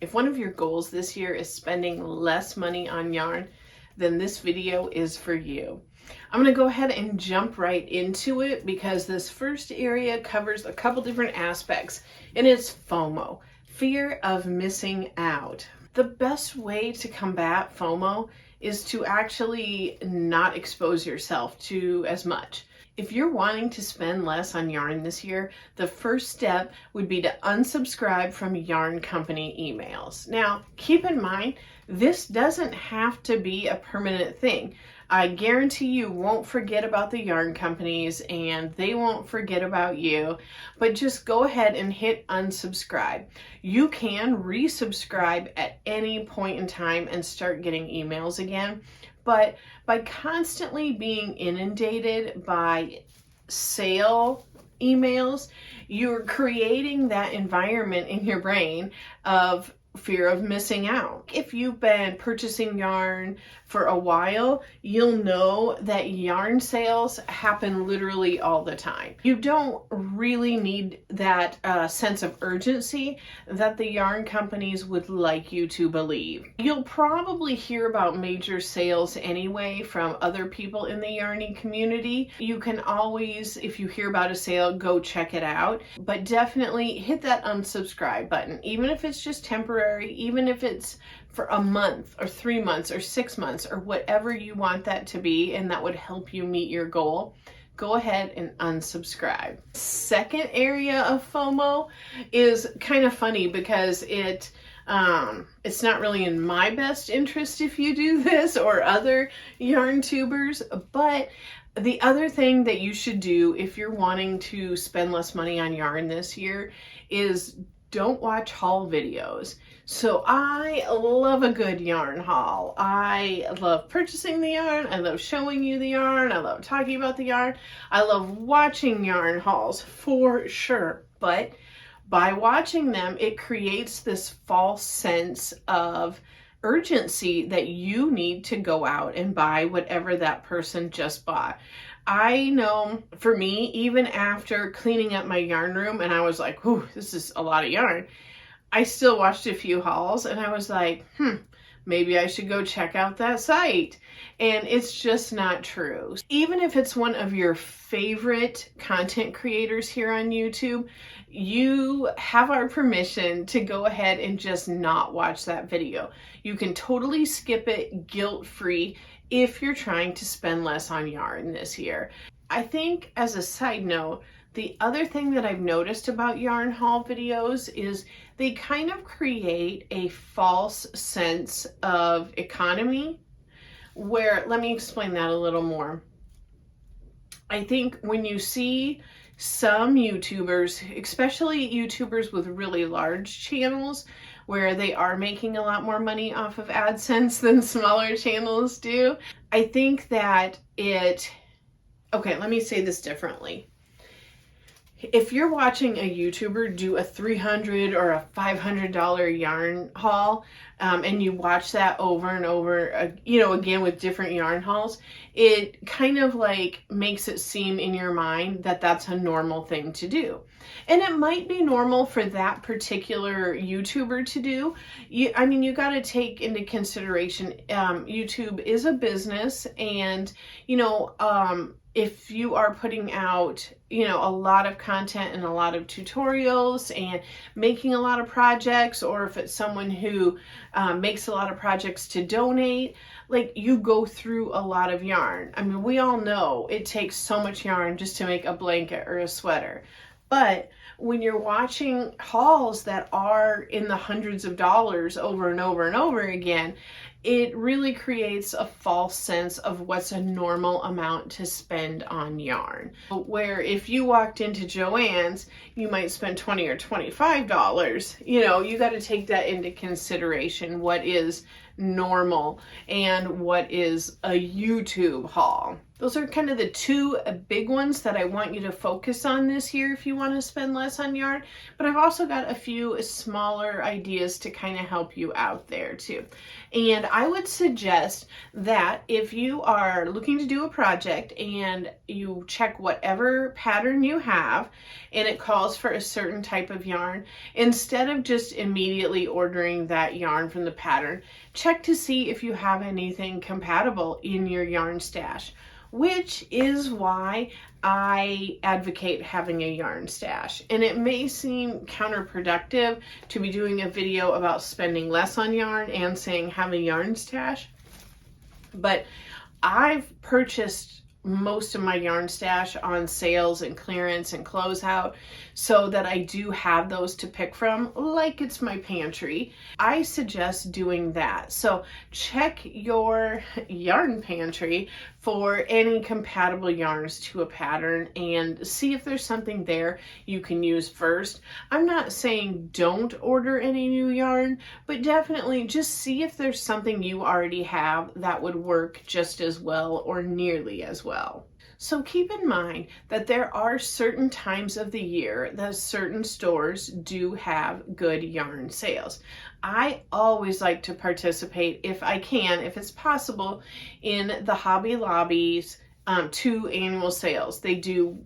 If one of your goals this year is spending less money on yarn, then this video is for you. I'm going to go ahead and jump right into it because this first area covers a couple different aspects, and it's FOMO, fear of missing out. The best way to combat FOMO is to actually not expose yourself to as much. If you're wanting to spend less on yarn this year, the first step would be to unsubscribe from yarn company emails. Now, keep in mind, this doesn't have to be a permanent thing. I guarantee you won't forget about the yarn companies and they won't forget about you, but just go ahead and hit unsubscribe. You can resubscribe at any point in time and start getting emails again, but by constantly being inundated by sale emails, you're creating that environment in your brain of fear of missing out. If you've been purchasing yarn for a while, you'll know that yarn sales happen literally all the time. You don't really need that sense of urgency that the yarn companies would like you to believe. You'll probably hear about major sales anyway from other people in the yarning community. You can always, if you hear about a sale, go check it out, but definitely hit that unsubscribe button, even if it's just temporary, even if it's for a month or 3 months or 6 months or whatever you want that to be, and that would help you meet your goal. Go ahead and unsubscribe. Second area of FOMO is kind of funny because it's not really in my best interest if you do this or other yarn tubers, but the other thing that you should do if you're wanting to spend less money on yarn this year is don't watch haul videos. So I love a good yarn haul. I love purchasing the yarn. I love showing you the yarn. I love talking about the yarn. I love watching yarn hauls for sure. But by watching them, it creates this false sense of urgency that you need to go out and buy whatever that person just bought. I know for me, even after cleaning up my yarn room and I was like, whew, this is a lot of yarn, I still watched a few hauls and I was like, maybe I should go check out that site. And it's just not true. Even if it's one of your favorite content creators here on YouTube, you have our permission to go ahead and just not watch that video. You can totally skip it guilt-free if you're trying to spend less on yarn this year. I think as a side note, the other thing that I've noticed about yarn haul videos is they kind of create a false sense of economy where, let me explain that a little more. I think when you see some YouTubers, especially YouTubers with really large channels, where they are making a lot more money off of AdSense than smaller channels do, I think that okay, let me say this differently. If you're watching a YouTuber do a $300 or a $500 yarn haul, and you watch that over and over, again with different yarn hauls, it kind of like makes it seem in your mind that that's a normal thing to do. And it might be normal for that particular YouTuber to do. You got to take into consideration, YouTube is a business, and, if you are putting out, a lot of content and a lot of tutorials and making a lot of projects, or if it's someone who makes a lot of projects to donate, like you go through a lot of yarn. I mean, we all know it takes so much yarn just to make a blanket or a sweater. But when you're watching hauls that are in the hundreds of dollars over and over and over again, it really creates a false sense of what's a normal amount to spend on yarn. Where if you walked into Joann's, you might spend $20 or $25. You got to take that into consideration. What is normal and what is a YouTube haul? Those are kind of the two big ones that I want you to focus on this year if you want to spend less on yarn. But I've also got a few smaller ideas to kind of help you out there too. And I would suggest that if you are looking to do a project and you check whatever pattern you have and it calls for a certain type of yarn, instead of just immediately ordering that yarn from the pattern, check to see if you have anything compatible in your yarn stash, which is why I advocate having a yarn stash. And it may seem counterproductive to be doing a video about spending less on yarn and saying have a yarn stash, but I've purchased most of my yarn stash on sales and clearance and closeout so that I do have those to pick from like it's my pantry. I suggest doing that. So check your yarn pantry for any compatible yarns to a pattern and see if there's something there you can use first. I'm not saying don't order any new yarn, but definitely just see if there's something you already have that would work just as well or nearly as well. So keep in mind that there are certain times of the year that certain stores do have good yarn sales. I always like to participate, if I can, if it's possible, in the Hobby Lobby's 2 annual sales. They do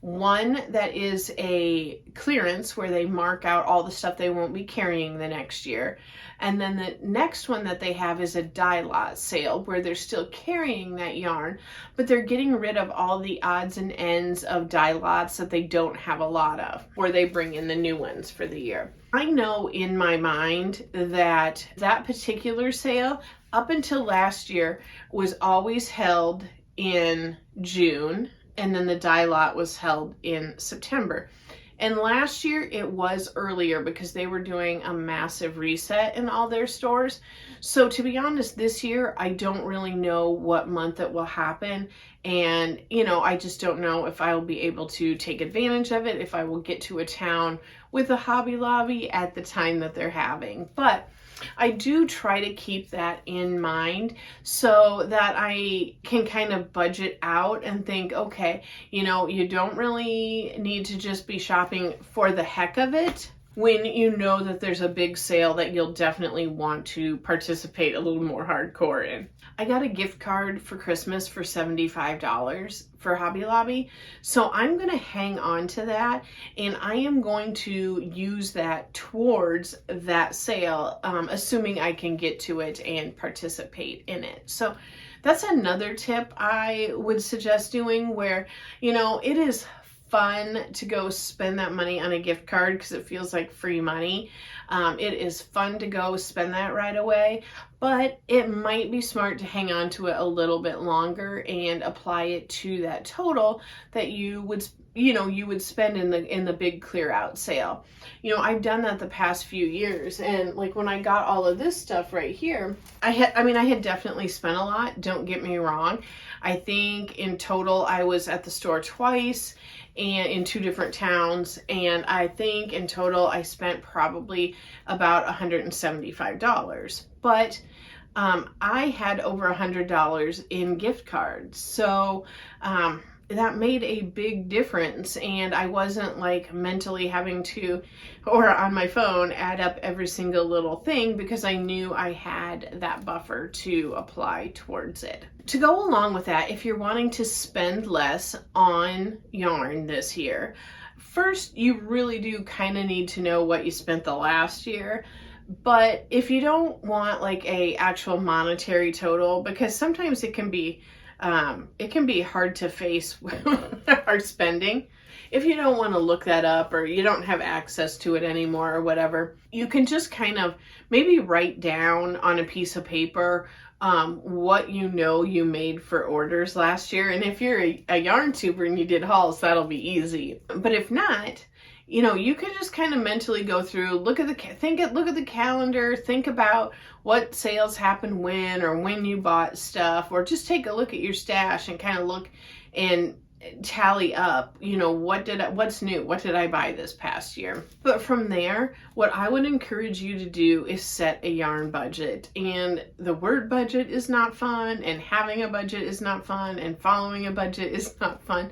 one that is a clearance where they mark out all the stuff they won't be carrying the next year. And then the next one that they have is a DIOT sale where they're still carrying that yarn, but they're getting rid of all the odds and ends of DIOTs that they don't have a lot of, or they bring in the new ones for the year. I know in my mind that that particular sale, up until last year, was always held in June, and then the DIOT was held in September. And last year it was earlier because they were doing a massive reset in all their stores. So to be honest, this year I don't really know what month it will happen. And I just don't know if I will be able to take advantage of it, if I will get to a town with a Hobby Lobby at the time that they're having. But I do try to keep that in mind so that I can kind of budget out and think, okay, you don't really need to just be shopping for the heck of it when you know that there's a big sale that you'll definitely want to participate a little more hardcore in. I got a gift card for Christmas for $75 for Hobby Lobby, so I'm going to hang on to that, and I am going to use that towards that sale, assuming I can get to it and participate in it. So that's another tip I would suggest doing where, it is fun to go spend that money on a gift card because it feels like free money. It is fun to go spend that right away, but it might be smart to hang on to it a little bit longer and apply it to that total that you would spend in the big clear out sale. I've done that the past few years, and like when I got all of this stuff right here, I had definitely spent a lot, don't get me wrong. I think in total I was at the store twice and in 2 different towns, and I think in total I spent probably about $175. But I had over $100 in gift cards, so that made a big difference, and I wasn't like mentally having to, or on my phone, add up every single little thing because I knew I had that buffer to apply towards it. To go along with that, if you're wanting to spend less on yarn this year, first you really do kind of need to know what you spent the last year. But if you don't want like a actual monetary total, because sometimes it can be hard to face our spending. If you don't want to look that up or you don't have access to it anymore or whatever, you can just kind of maybe write down on a piece of paper what you made for orders last year. And if you're a yarn tuber and you did hauls, that'll be easy. But if not, you can just kind of mentally go through, look at the calendar, think about what sales happened when or when you bought stuff, or just take a look at your stash and kind of look and tally up, you know, what's new, what did I buy this past year. But from there, what I would encourage you to do is set a yarn budget. And the word budget is not fun, and having a budget is not fun, and following a budget is not fun,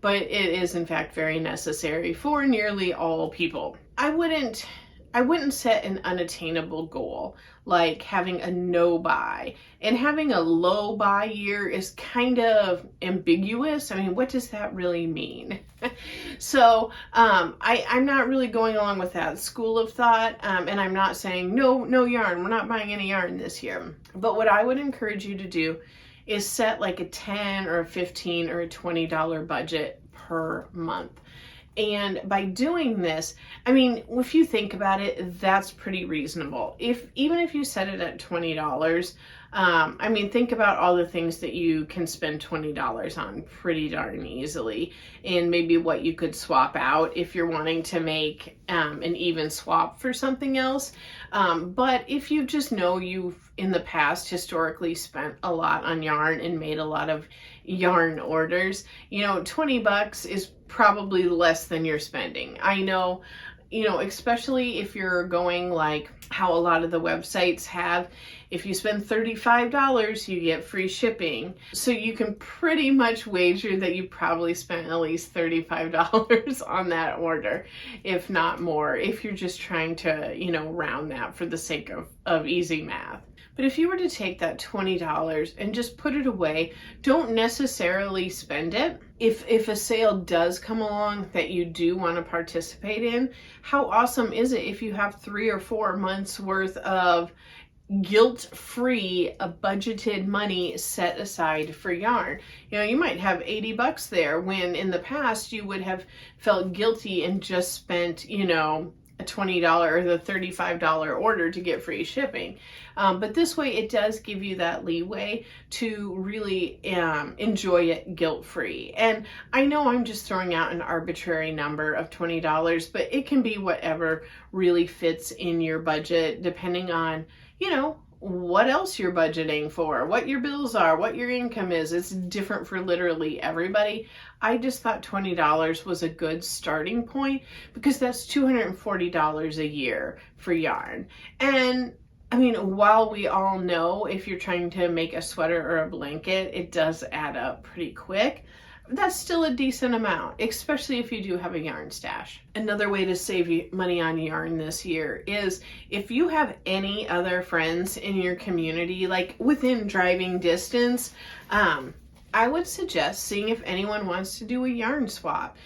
but it is in fact very necessary for nearly all people. I wouldn't set an unattainable goal like having a no buy, and having a low buy year is kind of ambiguous. I mean, what does that really mean? So I'm not really going along with that school of thought, and I'm not saying no yarn, we're not buying any yarn this year. But what I would encourage you to do is set like a $10 or a $15 or a $20 budget per month. And by doing this, I mean, if you think about it, that's pretty reasonable. Even if you set it at $20, I mean, think about all the things that you can spend $20 on pretty darn easily, and maybe what you could swap out if you're wanting to make an even swap for something else. But if you just know you've in the past historically spent a lot on yarn and made a lot of yarn orders, you know, $20 is probably less than you're spending. I know, you know, especially if you're going like how a lot of the websites have, if you spend $35, you get free shipping. So you can pretty much wager that you probably spent at least $35 on that order, if not more, if you're just trying to, you know, round that for the sake of easy math. But if you were to take that $20 and just put it away, don't necessarily spend it. If a sale does come along that you do want to participate in, how awesome is it if you have 3 or 4 months worth of guilt-free, budgeted money set aside for yarn? You know, you might have $80 there when in the past you would have felt guilty and just spent, you know, a $20 or the $35 order to get free shipping. But this way it does give you that leeway to really enjoy it guilt-free. And I know I'm just throwing out an arbitrary number of $20, but it can be whatever really fits in your budget, depending on, you know, what else you're budgeting for, what your bills are, what your income is. It's different for literally everybody. I just thought $20 was a good starting point because that's $240 a year for yarn. And I mean, while we all know if you're trying to make a sweater or a blanket, it does add up pretty quick. That's still a decent amount, especially if you do have a yarn stash. Another way to save money on yarn this year is if you have any other friends in your community, like within driving distance, I would suggest seeing if anyone wants to do a yarn swap.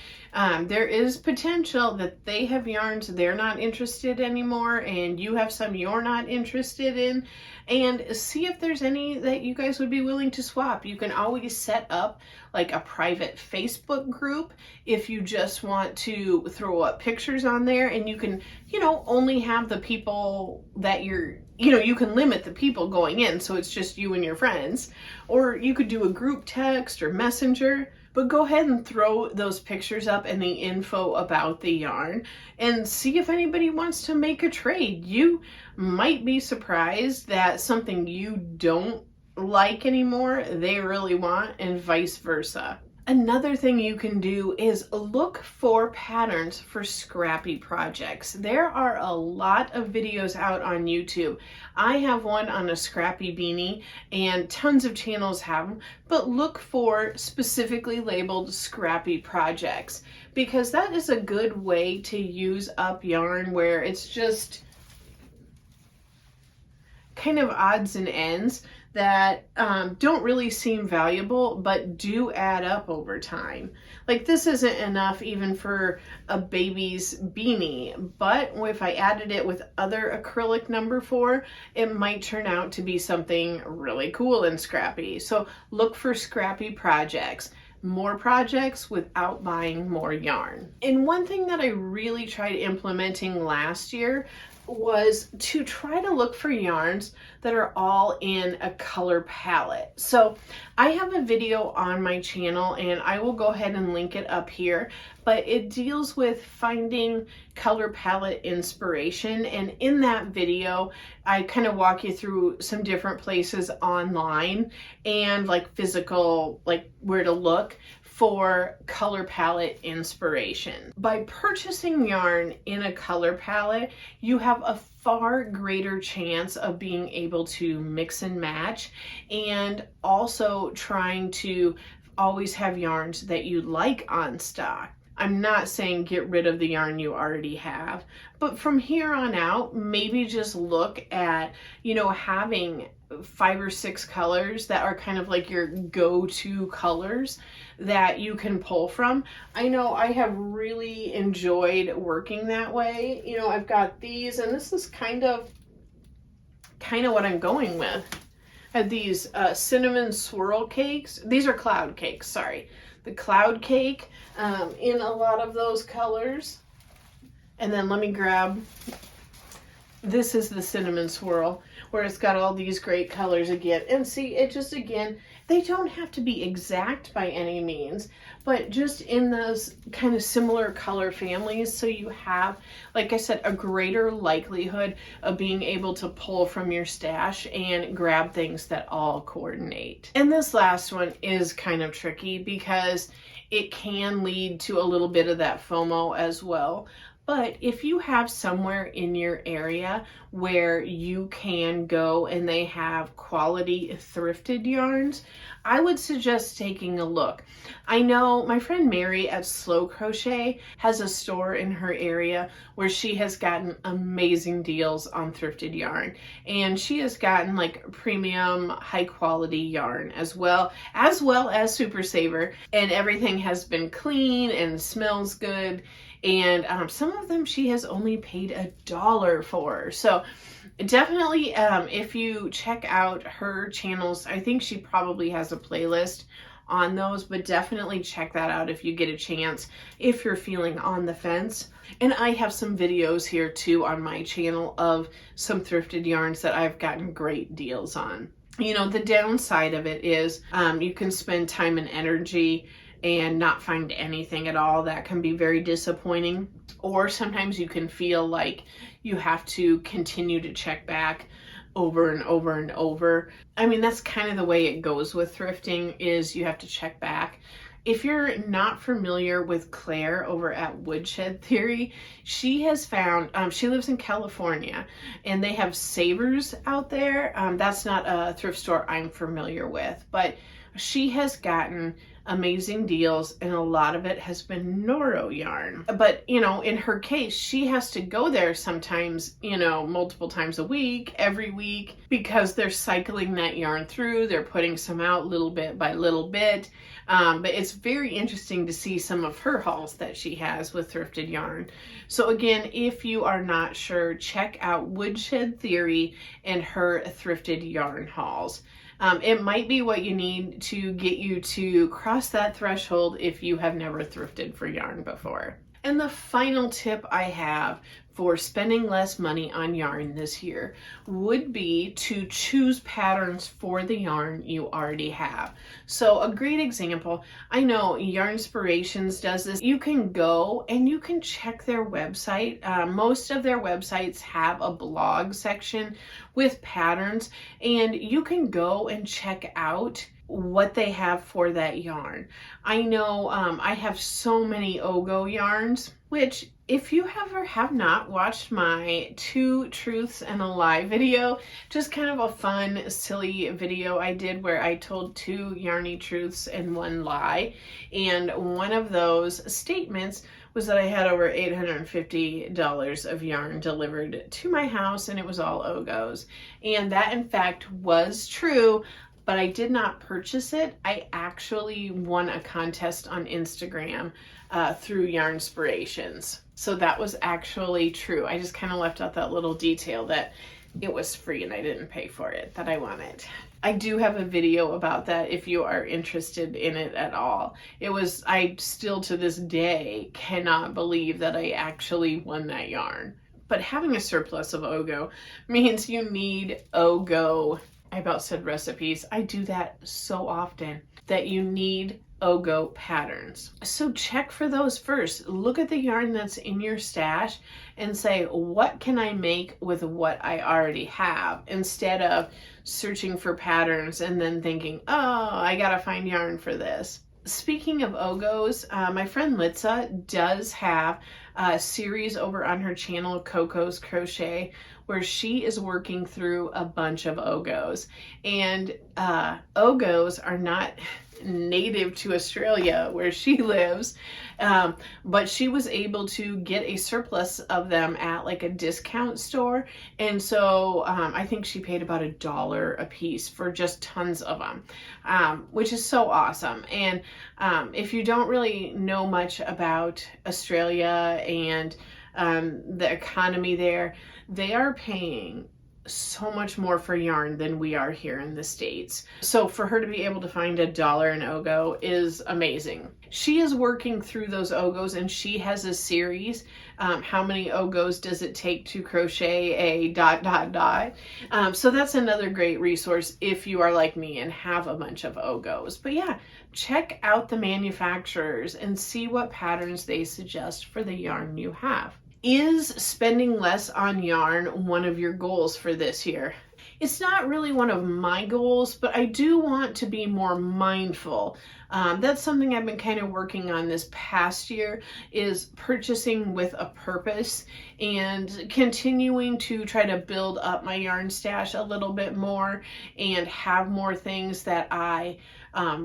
There is potential that they have yarns they're not interested anymore, and you have some you're not interested in, and see if there's any that you guys would be willing to swap. You can always set up like a private Facebook group if you just want to throw up pictures on there, and you can, you know, only have the people that you're, you know, you can limit the people going in, so it's just you and your friends. Or you could do a group text or messenger, but go ahead and throw those pictures up and the info about the yarn and see if anybody wants to make a trade. You might be surprised that something you don't like anymore, they really want, and vice versa. Another thing you can do is look for patterns for scrappy projects. There are a lot of videos out on YouTube. I have one on a scrappy beanie, and tons of channels have them, but look for specifically labeled scrappy projects, because that is a good way to use up yarn where it's just kind of odds and ends that don't really seem valuable, but do add up over time. Like this isn't enough even for a baby's beanie, but if I added it with other acrylic number 4, it might turn out to be something really cool and scrappy. So look for scrappy projects. More projects without buying more yarn. And one thing that I really tried implementing last year was to try to look for yarns that are all in a color palette. So I have a video on my channel, and I will go ahead and link it up here, but it deals with finding color palette inspiration. And in that video, I kind of walk you through some different places online and like physical, like where to look for color palette inspiration. By purchasing yarn in a color palette, you have a far greater chance of being able to mix and match, and also trying to always have yarns that you like on stock. I'm not saying get rid of the yarn you already have, but from here on out, maybe just look at, having 5 or 6 colors that are kind of like your go-to colors that you can pull from. I know I have really enjoyed working that way. I've got these, and this is kind of what I'm going with. I have these cinnamon swirl cakes. These are cloud cakes, sorry. The cloud cake in a lot of those colors. And then let me grab, this is the cinnamon swirl, where it's got all these great colors again. And see, it just, again, they don't have to be exact by any means, but just in those kind of similar color families, so you have, like I said, a greater likelihood of being able to pull from your stash and grab things that all coordinate. And this last one is kind of tricky because it can lead to a little bit of that FOMO as well. But if you have somewhere in your area where you can go and they have quality thrifted yarns, I would suggest taking a look. I know my friend Mary at Slow Crochet has a store in her area where she has gotten amazing deals on thrifted yarn. And she has gotten like premium high quality yarn as well as Super Saver. And everything has been clean and smells good. And some of them she has only paid $1 for. So definitely, if you check out her channels, I think she probably has a playlist on those, but definitely check that out if you get a chance, if you're feeling on the fence. And I have some videos here too on my channel of some thrifted yarns that I've gotten great deals on. The downside of it is you can spend time and energy and not find anything at all. That can be very disappointing. Or sometimes you can feel like you have to continue to check back over and over and over. I mean, that's kind of the way it goes with thrifting, is you have to check back. If you're not familiar with Claire over at Woodshed Theory, she has found, she lives in California, and they have Savers out there. That's not a thrift store I'm familiar with, but she has gotten amazing deals, and a lot of it has been Noro yarn. But, in her case, she has to go there sometimes, multiple times a week, every week, because they're cycling that yarn through. They're putting some out little bit by little bit. But it's very interesting to see some of her hauls that she has with thrifted yarn. So again, if you are not sure, check out Woodshed Theory and her thrifted yarn hauls. It might be what you need to get you to cross that threshold if you have never thrifted for yarn before. And the final tip I have for spending less money on yarn this year would be to choose patterns for the yarn you already have. So a great example, I know Yarnspirations does this. You can go and you can check their website. Most of their websites have a blog section with patterns, and you can go and check out what they have for that yarn. I know I have so many Ogo yarns, which if you ever have not watched my 2 truths and a lie video, just kind of a fun, silly video I did where I told 2 yarny truths and 1 lie. And one of those statements was that I had over $850 of yarn delivered to my house, and it was all Ogos. And that in fact was true, but I did not purchase it. I actually won a contest on Instagram through Yarnspirations. So that was actually true. I just kind of left out that little detail that it was free and I didn't pay for it, that I wanted. I do have a video about that if you are interested in it at all. I still to this day cannot believe that I actually won that yarn. But having a surplus of Ogo means you need Ogo, I about said recipes. I do that so often, that you need Ogo patterns. So check for those first. Look at the yarn that's in your stash and say, what can I make with what I already have? Instead of searching for patterns and then thinking, oh, I gotta find yarn for this. Speaking of Ogos, my friend Litza does have a series over on her channel, Coco's Crochet, where she is working through a bunch of Ogos. And Ogos are not native to Australia where she lives, but she was able to get a surplus of them at like a discount store. And so I think she paid about $1 a piece for just tons of them, which is so awesome. And if you don't really know much about Australia and the economy there, they are paying so much more for yarn than we are here in the States. So for her to be able to find $1 an Ogo is amazing. She is working through those Ogos, and she has a series. How many Ogos does it take to crochet a ... So that's another great resource if you are like me and have a bunch of Ogos. But yeah, check out the manufacturers and see what patterns they suggest for the yarn you have. Is spending less on yarn one of your goals for this year? It's not really one of my goals, but I do want to be more mindful. That's something I've been kind of working on this past year, is purchasing with a purpose and continuing to try to build up my yarn stash a little bit more and have more things that I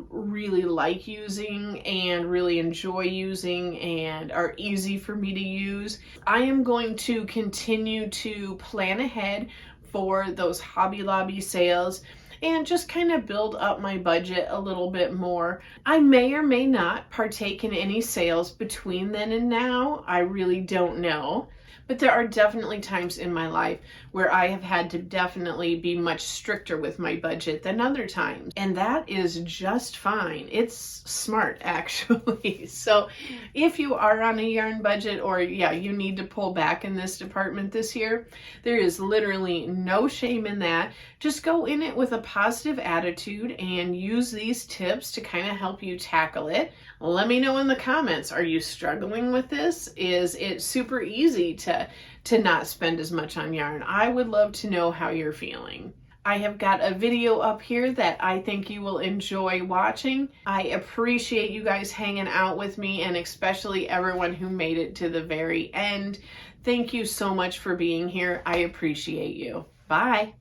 really like using and really enjoy using and are easy for me to use. I am going to continue to plan ahead for those Hobby Lobby sales and just kind of build up my budget a little bit more. I may or may not partake in any sales between then and now. I really don't know. But there are definitely times in my life where I have had to definitely be much stricter with my budget than other times. And that is just fine. It's smart, actually. So if you are on a yarn budget, or yeah, you need to pull back in this department this year, there is literally no shame in that. Just go in it with a positive attitude and use these tips to kind of help you tackle it. Let me know in the comments, are you struggling with this? Is it super easy to not spend as much on yarn? I would love to know how you're feeling. I have got a video up here that I think you will enjoy watching. I appreciate you guys hanging out with me, and especially everyone who made it to the very end. Thank you so much for being here. I appreciate you. Bye.